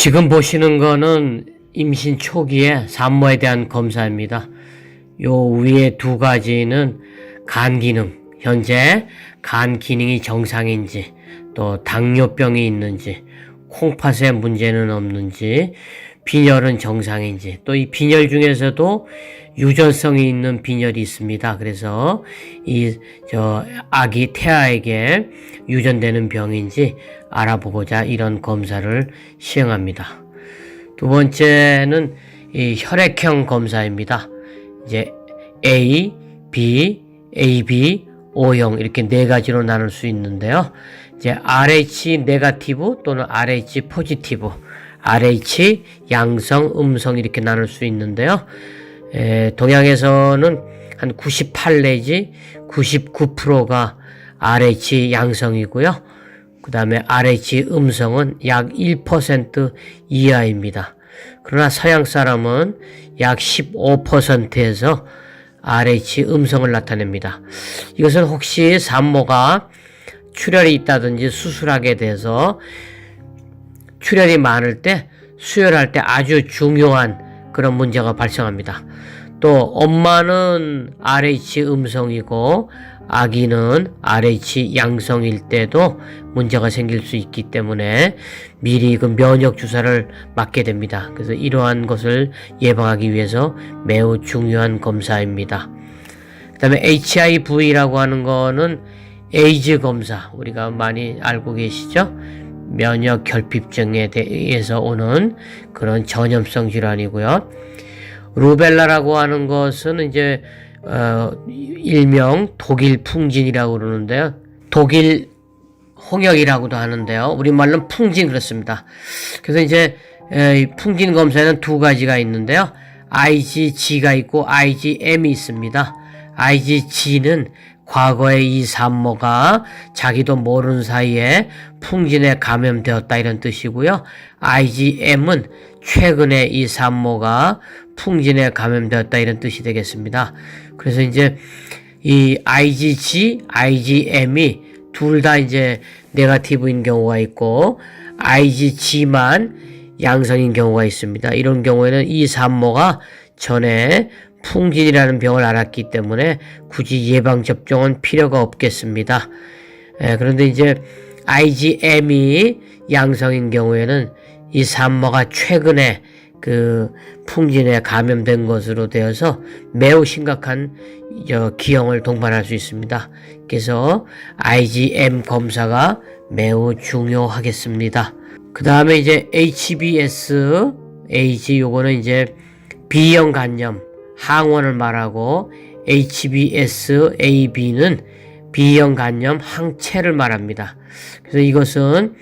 지금 보시는 거는 임신 초기의 산모에 대한 검사입니다. 요 위에 두 가지는 간 기능, 현재 간 기능이 정상인지, 또 당뇨병이 있는지, 콩팥에 문제는 없는지, 빈혈은 정상인지, 또 이 빈혈 중에서도 유전성이 있는 빈혈이 있습니다. 그래서 아기 태아에게 유전되는 병인지 알아보고자 이런 검사를 시행합니다. 두 번째는 이 혈액형 검사입니다. 이제 A, B, AB, O형 이렇게 네 가지로 나눌 수 있는데요. 이제 RH 네거티브 또는 RH 포지티브, RH 양성, 음성 이렇게 나눌 수 있는데요. 동양에서는 한 98 내지 99%가 RH 양성이고요. 그 다음에 RH 음성은 약 1% 이하입니다. 그러나 서양 사람은 약 15%에서 RH 음성을 나타냅니다. 이것은 혹시 산모가 출혈이 있다든지 수술하게 돼서 출혈이 많을 때 수혈할 때 아주 중요한 그런 문제가 발생합니다. 또 엄마는 RH 음성이고 아기는 RH 양성일 때도 문제가 생길 수 있기 때문에 미리 그 면역 주사를 맞게 됩니다. 그래서 이러한 것을 예방하기 위해서 매우 중요한 검사입니다. 그 다음에 HIV라고 하는 거는 에이즈 검사, 우리가 많이 알고 계시죠? 면역 결핍증에 대해서 오는 그런 전염성 질환이고요. 루벨라라고 하는 것은 이제 일명 독일 풍진이라고 그러는데요. 독일 홍역이라고도 하는데요. 우리말로는 풍진 그렇습니다. 그래서 이제 풍진 검사에는 두 가지가 있는데요. IgG가 있고 IgM이 있습니다. IgG는 과거에 이 산모가 자기도 모르는 사이에 풍진에 감염되었다 이런 뜻이고요. IgM은 최근에 이 산모가 풍진에 감염되었다 이런 뜻이 되겠습니다. 그래서 이제 이 IgG, IgM이 둘 다 이제 네거티브인 경우가 있고 IgG만 양성인 경우가 있습니다. 이런 경우에는 이 산모가 전에 풍진이라는 병을 앓았기 때문에 굳이 예방접종은 필요가 없겠습니다. 그런데 이제 IgM이 양성인 경우에는 이 산모가 최근에 그 풍진에 감염된 것으로 되어서 매우 심각한 기형을 동반할 수 있습니다. 그래서 IgM 검사가 매우 중요하겠습니다. 그 다음에 이제 HBS, H 요거는 이제 B형 간염, 항원을 말하고 HBS, AB는 B형 간염 항체를 말합니다. 그래서 이것은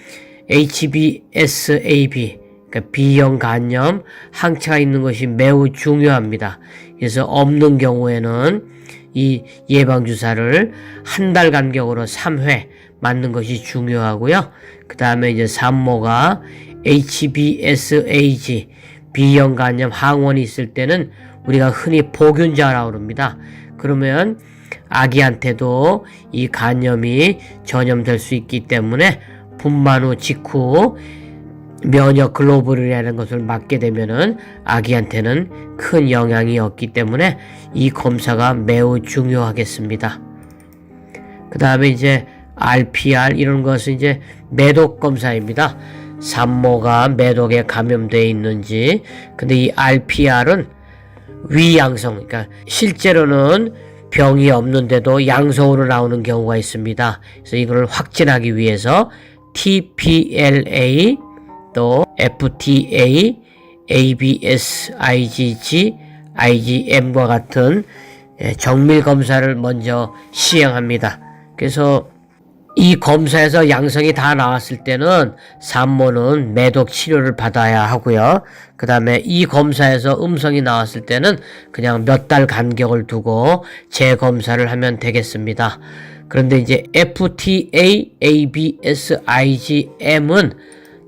HBS, AB, 그러니까 B형 간염 항체가 있는 것이 매우 중요합니다. 그래서 없는 경우에는 이 예방주사를 한 달 간격으로 3회 맞는 것이 중요하고요. 그 다음에 이제 산모가 HBsAg, B형 간염 항원이 있을 때는 우리가 흔히 보균자라고 합니다. 그러면 아기한테도 이 간염이 전염될 수 있기 때문에 분만 후 직후 면역 글로불이라는 것을 맞게 되면은 아기한테는 큰 영향이 없기 때문에 이 검사가 매우 중요하겠습니다. 그 다음에 이제 RPR 이런 것은 이제 매독 검사입니다. 산모가 매독에 감염되어 있는지. 근데 이 RPR은 위양성, 그러니까 실제로는 병이 없는데도 양성으로 나오는 경우가 있습니다. 그래서 이걸 확진하기 위해서 TPLA 또 FTA, ABS, IgG, IgM과 같은 정밀 검사를 먼저 시행합니다. 그래서 이 검사에서 양성이 다 나왔을 때는 산모는 매독 치료를 받아야 하고요. 그 다음에 이 검사에서 음성이 나왔을 때는 그냥 몇 달 간격을 두고 재검사를 하면 되겠습니다. 그런데 이제 FTA, ABS, IgM은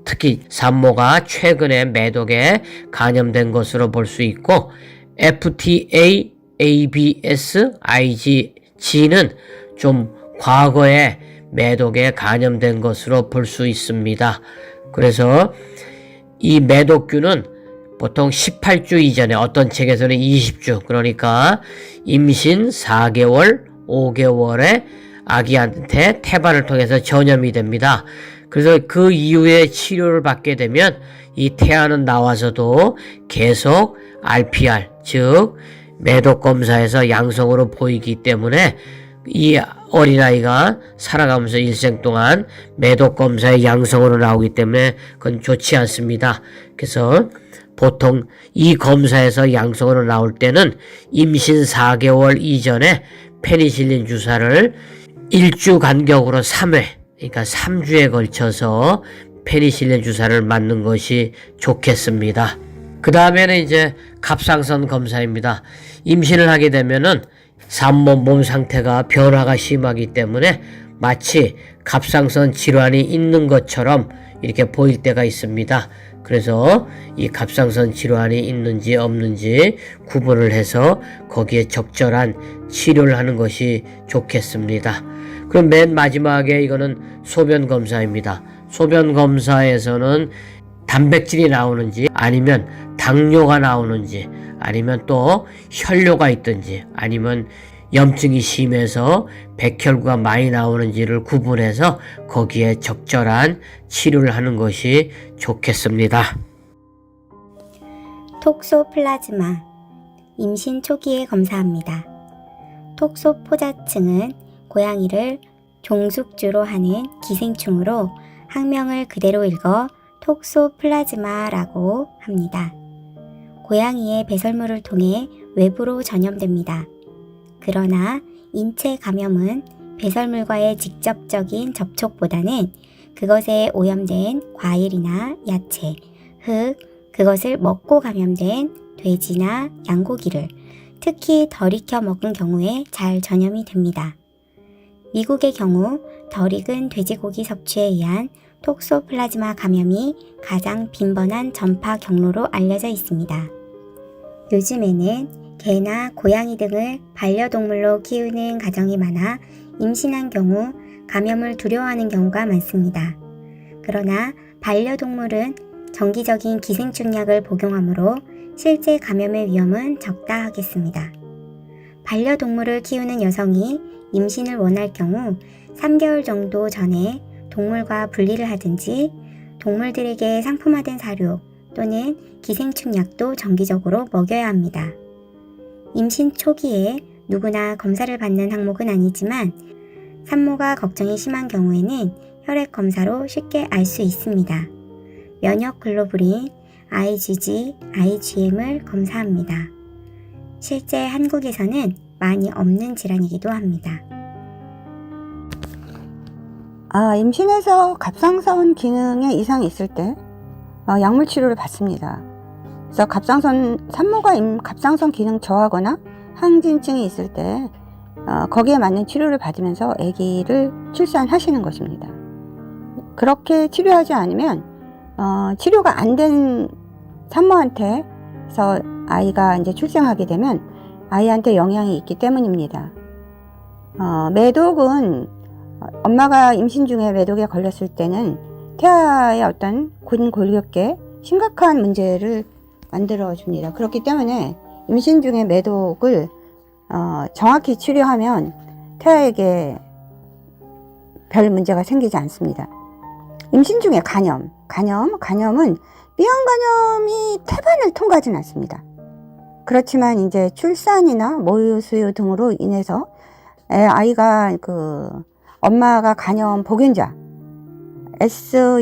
특히 산모가 최근에 매독에 감염된 것으로 볼 수 있고 FTA, ABS, IgG는 좀 과거에 매독에 감염된 것으로 볼 수 있습니다. 그래서 이 매독균은 보통 18주 이전에, 어떤 책에서는 20주, 그러니까 임신 4개월, 5개월에 아기한테 태반을 통해서 전염이 됩니다. 그래서 그 이후에 치료를 받게 되면 이 태아는 나와서도 계속 RPR, 즉 매독 검사에서 양성으로 보이기 때문에 이 어린아이가 살아가면서 일생 동안 매독 검사의 양성으로 나오기 때문에 그건 좋지 않습니다. 그래서 보통 이 검사에서 양성으로 나올 때는 임신 4개월 이전에 페니실린 주사를 1주 간격으로 3회, 그러니까 3주에 걸쳐서 페니실린 주사를 맞는 것이 좋겠습니다. 그 다음에는 이제 갑상선 검사입니다. 임신을 하게 되면은 산모 몸 상태가 변화가 심하기 때문에 마치 갑상선 질환이 있는 것처럼 이렇게 보일 때가 있습니다. 그래서 이 갑상선 질환이 있는지 없는지 구분을 해서 거기에 적절한 치료를 하는 것이 좋겠습니다. 그럼 맨 마지막에 이거는 소변 검사입니다. 소변 검사에서는 단백질이 나오는지, 아니면 당뇨가 나오는지, 아니면 또 혈뇨가 있든지, 아니면 염증이 심해서 백혈구가 많이 나오는지를 구분해서 거기에 적절한 치료를 하는 것이 좋겠습니다. 톡소플라즈마, 임신 초기에 검사합니다. 톡소포자층은 고양이를 종숙주로 하는 기생충으로 학명을 그대로 읽어 톡소플라즈마라고 합니다. 고양이의 배설물을 통해 외부로 전염됩니다. 그러나 인체 감염은 배설물과의 직접적인 접촉보다는 그것에 오염된 과일이나 야채, 흙, 그것을 먹고 감염된 돼지나 양고기를 특히 덜 익혀 먹은 경우에 잘 전염이 됩니다. 미국의 경우 덜 익은 돼지고기 섭취에 의한 톡소플라즈마 감염이 가장 빈번한 전파 경로로 알려져 있습니다. 요즘에는 개나 고양이 등을 반려동물로 키우는 가정이 많아 임신한 경우 감염을 두려워하는 경우가 많습니다. 그러나 반려동물은 정기적인 기생충약을 복용하므로 실제 감염의 위험은 적다 하겠습니다. 반려동물을 키우는 여성이 임신을 원할 경우 3개월 정도 전에 동물과 분리를 하든지 동물들에게 상품화된 사료 또는 기생충약도 정기적으로 먹여야 합니다. 임신 초기에 누구나 검사를 받는 항목은 아니지만 산모가 걱정이 심한 경우에는 혈액 검사로 쉽게 알 수 있습니다. 면역 글로불린, IgG, IgM을 검사합니다. 실제 한국에서는 많이 없는 질환이기도 합니다. 임신해서 갑상선 기능에 이상이 있을 때 약물 치료를 받습니다. 그래서 산모가 갑상선 기능 저하거나 항진증이 있을 때 거기에 맞는 치료를 받으면서 아기를 출산하시는 것입니다. 그렇게 치료하지 않으면 치료가 안 된 산모한테서 아이가 이제 출생하게 되면 아이한테 영향이 있기 때문입니다. 매독은 엄마가 임신 중에 매독에 걸렸을 때는 태아의 어떤 골격계에 심각한 문제를 만들어 줍니다. 그렇기 때문에 임신 중에 매독을 정확히 치료하면 태아에게 별 문제가 생기지 않습니다. 임신 중에 간염은 비형 간염이 태반을 통과하지는 않습니다. 그렇지만 이제 출산이나 모유 수유 등으로 인해서 아이가 엄마가 간염 복균자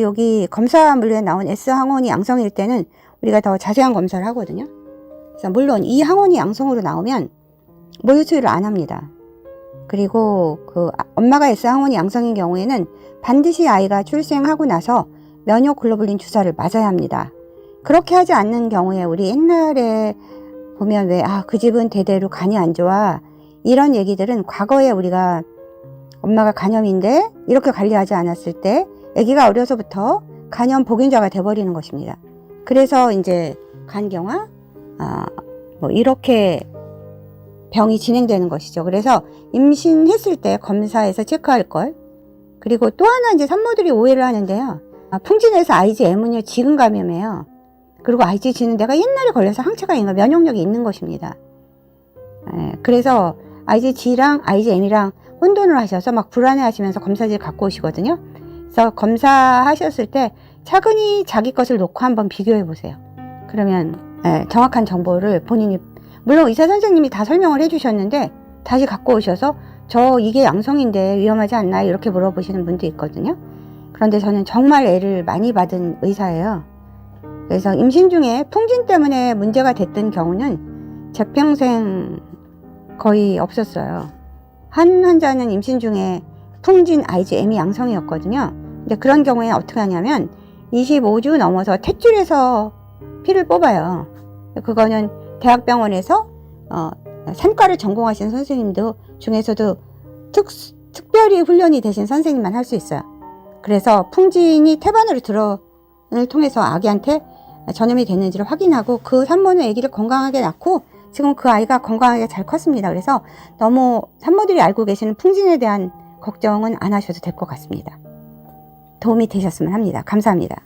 여기 검사 물류에 나온 S 항원이 양성일 때는 우리가 더 자세한 검사를 하거든요. 그래서 물론 이 항원이 양성으로 나오면 모유 수유를 안 합니다. 그리고 엄마가 S 항원이 양성인 경우에는 반드시 아이가 출생하고 나서 면역 글로불린 주사를 맞아야 합니다. 그렇게 하지 않는 경우에 우리 옛날에 보면 그 집은 대대로 간이 안 좋아 이런 얘기들은 과거에 우리가 엄마가 간염인데 이렇게 관리하지 않았을 때 아기가 어려서부터 간염 복균자가 돼버리는 것입니다. 그래서 이제 간경화 이렇게 병이 진행되는 것이죠. 그래서 임신했을 때 검사해서 체크할 걸. 그리고 또 하나 이제 산모들이 오해를 하는데요. 풍진에서 IgM은요 지근 감염이에요. 그리고 IgG는 내가 옛날에 걸려서 항체가 있는 면역력이 있는 것입니다. 그래서 IgG랑 IgM이랑 혼돈을 하셔서 막 불안해하시면서 검사지를 갖고 오시거든요. 그래서 검사하셨을 때 차근히 자기 것을 놓고 한번 비교해 보세요. 그러면 정확한 정보를 본인이, 물론 의사 선생님이 다 설명을 해주셨는데 다시 갖고 오셔서 저 이게 양성인데 위험하지 않나요? 이렇게 물어보시는 분도 있거든요. 그런데 저는 정말 애를 많이 받은 의사예요. 그래서 임신 중에 풍진 때문에 문제가 됐던 경우는 제 평생 거의 없었어요. 한 환자는 임신 중에 풍진 IgM이 양성이었거든요. 근데 그런 경우에 어떻게 하냐면 25주 넘어서 탯줄에서 피를 뽑아요. 그거는 대학병원에서 산과를 전공하신 선생님도 중에서도 특별히 훈련이 되신 선생님만 할 수 있어요. 그래서 풍진이 태반으로 을 통해서 아기한테 전염이 됐는지를 확인하고 그 산모는 아기를 건강하게 낳고 지금 그 아이가 건강하게 잘 컸습니다. 그래서 너무 산모들이 알고 계시는 풍진에 대한 걱정은 안 하셔도 될 것 같습니다. 도움이 되셨으면 합니다. 감사합니다.